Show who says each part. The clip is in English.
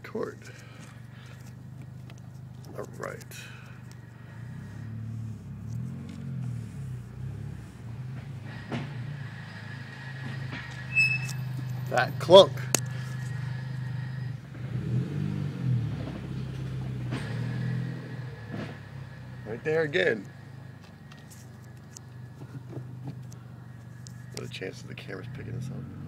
Speaker 1: record. All right. That clunk. Right there again. What a chance that the camera's picking this up.